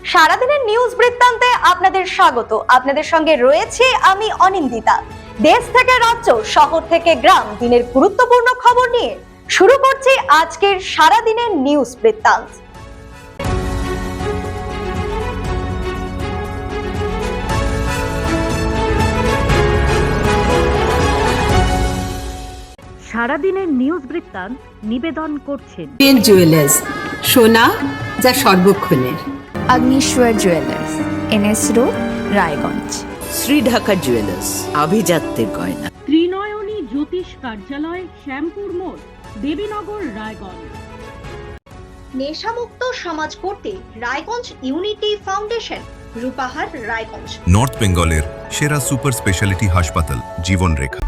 সারাদিনের নিউজ বৃত্তান্তে আপনাদের স্বাগত। আপনাদের সঙ্গে রয়েছে আমি অনিন্দিতা। দেশ থেকে রাজ্য, শহর থেকে গ্রাম, দিনের গুরুত্বপূর্ণ খবর নিয়ে শুরু করছি আজকের সারাদিনের নিউজ বৃত্তান্ত। সারাদিনের নিউজ বৃত্তান্ত নিবেদন করছেন জুয়েলার্স, সোনা যা সর্বক্ষণের। Agnishwar jewellers, NS road, Raiganj. Shri Dhaka jewellers, আভিজাত্যের গয়না। ত্রিনয়নী জ্যোতিষ কার্যালয়, শ্যামপুর মোড়, দেবীনগর, রায়গঞ্জ। নেশামুক্ত সমাজ করতে Raiganj unity foundation, Rupahar, Raiganj. North বেঙ্গলের সেরা সুপার স্পেশালিটি হাসপাতাল Jibanrekha.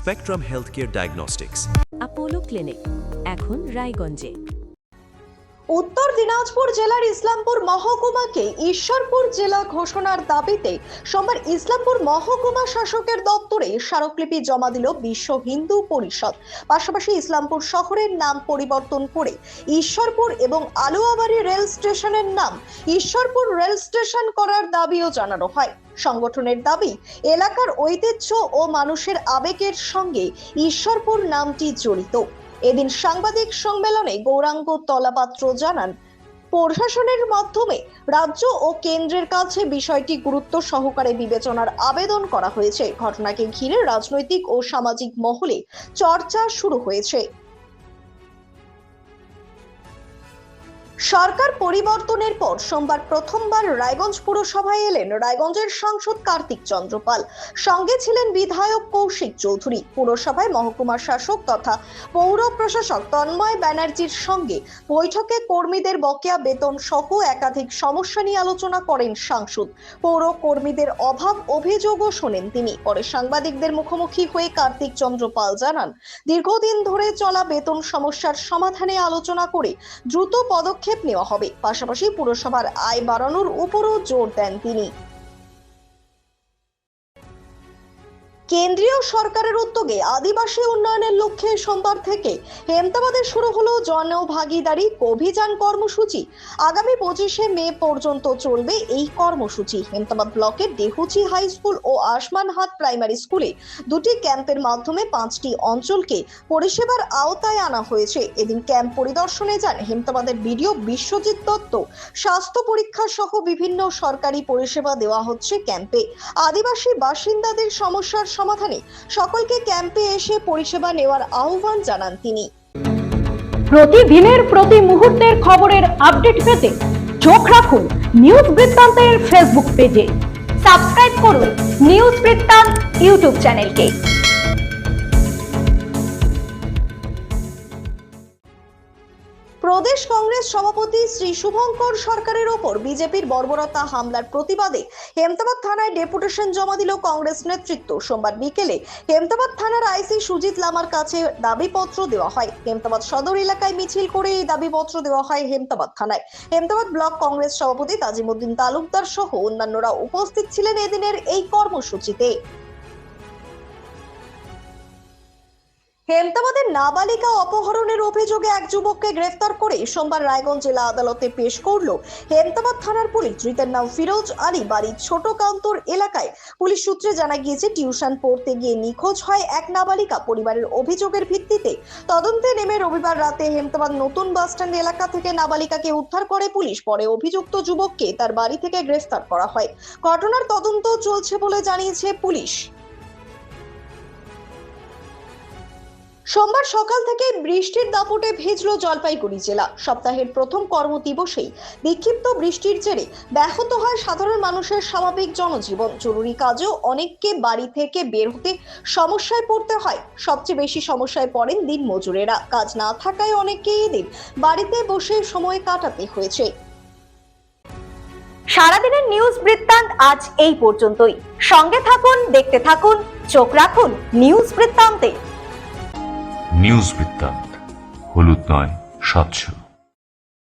Spectrum healthcare diagnostics, Apollo clinic, এখন রায়গঞ্জে। উত্তর দিনাজপুর জেলার ইসলামপুর মহকুমাকে ঈশ্বরপুর জেলা ঘোষণার দাবিতে সোমবার ইসলামপুর মহকুমা শাসকের দপ্তরে স্মারকলিপি জমা দিল বিশ্ব হিন্দু পরিষদ। পাশাপাশি ইসলামপুর শহরের নাম পরিবর্তন করে ঈশ্বরপুর এবং আলুয়াবাড়ি রেল স্টেশনের নাম ঈশ্বরপুর রেল স্টেশন করার দাবিও জানানো হয়। সংগঠনের দাবি, এলাকার ঐতিহ্য ও মানুষের আবেগের সঙ্গে ঈশ্বরপুর নামটি জড়িত। এদিন সাংবাদিক সম্মেলনে গৌরাঙ্গ তলাপাত্র জানান, প্রশাসনের মাধ্যমে রাজ্য ও কেন্দ্রের কাছে বিষয়টি গুরুত্ব সহকারে বিবেচনার আবেদন করা হয়েছে। ঘটনাকে ঘিরে রাজনৈতিক ও সামাজিক মহলে চর্চা শুরু হয়েছে। সরকার পরিবর্তনের পর সোমবার প্রথমবার রায়গঞ্জ পুরসভায় এলেন রায়গঞ্জের সাংসদ কার্তিক চন্দ্র পাল। সঙ্গে ছিলেন বিধায়ক কৌশিক চৌধুরী। পুরসভায় মহকুমা শাসক তথা পৌর প্রশাসক তন্ময় ব্যানার্জির সঙ্গে বৈঠকে কর্মীদের বকেয়া বেতন সহ একাধিক সমস্যা নিয়ে আলোচনা করেন সাংসদ। পৌর কর্মীদের অভাব অভিযোগও শোনেন তিনি। পরে সাংবাদিকদের মুখোমুখি হয়ে কার্তিক চন্দ্র পাল জানান, দীর্ঘদিন ধরে চলা বেতন সমস্যার সমাধানে আলোচনা করে দ্রুত পদক্ষেপ নেওয়া হবে। পাশাপাশি পুরসভার আয় বাড়ানোর উপরও জোর দেন তিনি। কেন্দ্রীয় সরকারের উদ্যোগে আদিবাসী উন্নয়নের লক্ষ্যে সোমবার থেকে হেমতাবাদে শুরু হলো জনভাগিদারি অভিযান কর্মসূচি। আগামী 25শে মে পর্যন্ত চলবে এই কর্মসূচি। হেমতাবাদ ব্লকের দেহুচি হাই স্কুল ও আসমানহাট প্রাইমারি স্কুলে দুটি ক্যাম্পের মাধ্যমে 5টি অঞ্চলকে পরিষেবার আওতায় আনা হয়েছে। এদিন ক্যাম্প পরিদর্শনে যান হেমতাবাদের বিডিও বিশ্বজিৎ দত্ত। স্বাস্থ্য পরীক্ষা সহ বিভিন্ন সরকারি পরিষেবা দেওয়া হচ্ছে ক্যাম্পে। আদিবাসী বাসিন্দাদের সমস্যার সমাধানে সকলকে ক্যাম্পে এসে পরিষেবা নেওয়ার আহ্বান জানান তিনি। প্রতিদিনের প্রতি মুহূর্তের খবরের আপডেট পেতে চোখ রাখুন নিউজ বৃত্তান্তের ফেসবুক পেজে। সাবস্ক্রাইব করুন নিউজ বৃত্তান্ত ইউটিউব চ্যানেলকে। প্রদেশ কংগ্রেস সভাপতি শ্রী শুভঙ্কর সরকারের ওপর বিজেপির বর্বরতা হামলার প্রতিবাদে হেমতাবাদ থানায় ডেপুটেশন জমা দিল কংগ্রেস নেতৃত্ব। সোমবার বিকেলে হেমতাবাদ থানার আইসি সুজিত লামার কাছে দাবিপত্র দেওয়া হয়। হেমতাবাদ সদর এলাকায় মিছিল করে এই দাবিপত্র দেওয়া হয় হেমতাবাদ থানায়। হেমতাবাদ ব্লক কংগ্রেস সভাপতি তাজিমউদ্দিন তালুকদার সহ অন্যান্যরা উপস্থিত ছিলেন এদিনের এই কর্মসূচিতে। হেমতাবাদের নাবালিকা অপহরণের অভিযোগে এক যুবককে গ্রেফতার করে সোমবার রায়গঞ্জ জেলা আদালতে পেশ করল হেমতাবাদ থানার পুলিশ। ধৃতের নাম ফিরোজ আলী, বাড়ি ছোট কান্তর এলাকায়। পুলিশ সূত্রে জানা গিয়েছে, টিউশন পড়তে গিয়ে নিখোঁজ হয় এক নাবালিকা। পরিবারের অভিযোগের ভিত্তিতে তদন্তে নেমে রবিবার রাতে হেমতাবাদ নতুন বাসস্ট্যান্ড এলাকা থেকে নাবালিকাকে উদ্ধার করে পুলিশ। পরে অভিযুক্ত যুবককে তার বাড়ি থেকে গ্রেফতার করা হয়। ঘটনার তদন্ত চলছে বলে জানিয়েছে পুলিশ। সোমবার সকাল থেকে বৃষ্টির দাপটে ভিজল জলপাইগুড়ি জেলা। সপ্তাহের প্রথম কর্মদিবসেই বিক্ষিপ্ত বৃষ্টির জেরে ব্যাহত হয় সাধারণ মানুষের স্বাভাবিক জনজীবন। জরুরি কাজেও অনেককে বাড়ি থেকে বের হতে সমস্যায় পড়তে হয়। সবচেয়ে বেশি সমস্যায় পড়েন দিনমজুরেরা। কাজ না থাকায় অনেককে এদিন বাড়িতে বসে সময় কাটাতে হয়েছে। সারাদিনের নিউজ বৃত্তান্ত আজ এই পর্যন্তই। সঙ্গে থাকুন, দেখতে থাকুন, চোখ রাখুন নিউজ বৃত্তান্তে। নিউজ বৃত্তান্ত, হলুদ নয়, স্বচ্ছ।